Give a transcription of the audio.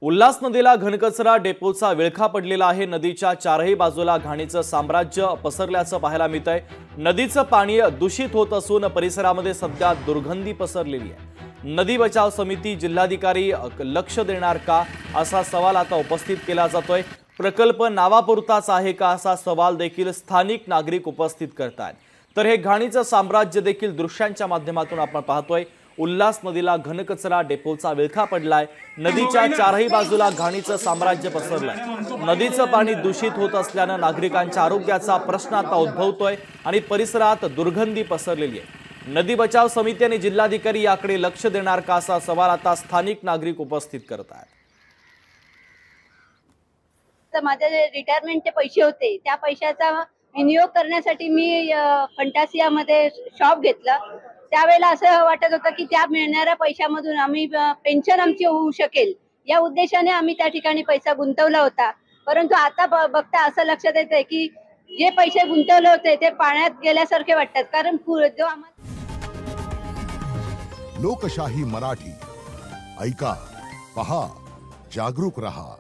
उल्हास नदीला घनकचरा डेपोचा विळखा पडलेला आहे। नदीच्या चारही बाजूला घाणीचं साम्राज्य पसरल्याचं पाहायला मिळतंय। नदीचं पाणी दूषित होत असून परिसरामध्ये सध्या दुर्गंधी पसरलेली आहे। नदी बचाव समिती जिल्हाधिकारी लक्ष देणार का असा सवाल आता उपस्थित केला जातोय। प्रकल्प नावापुरताच आहे का असा सवाल देखील स्थानिक नागरिक उपस्थित करतात। तर हे घाणीचं साम्राज्य देखील दृश्यांच्या माध्यमातून आपण पाहतोय। उल्हास नदीला घनकचरा डेपोचा विळखा पडलाय। नदीच्या चारही बाजूला घाणीचं साम्राज्य पसरलंय। नदीचं पाणी दूषित होत असल्याने नागरिकांच्या आरोग्याचा प्रश्न आता उद्भवतोय आणि परिसरात दुर्गंधी पसरलेली आहे। नदी बचाव समिती आणि जिल्हाधिकारी याकडे लक्ष देणार का असा सवाल आता स्थानिक नागरिक उपस्थित करतात। तर माझे रिटायरमेंटचे पैसे होते, त्या पैशाचा विनियोग करण्यासाठी मी फंटासियामध्ये शॉप घेतलं। त्यावेळेला असं वाटत होतं की त्या मिळणाऱ्या पैशामधून आम्ही पेन्शन आमची होऊ शकेल या उद्देशाने आम्ही त्या ठिकाणी पैसा गुंतवला होता। परंतु आता बघता असं लक्षात येतंय की जे पैसे गुंतवले होते ते पाण्यात गेल्यासारखे वाटतात। कारण जो लोकशाही मराठी ऐका, पहा, जागरूक रहा।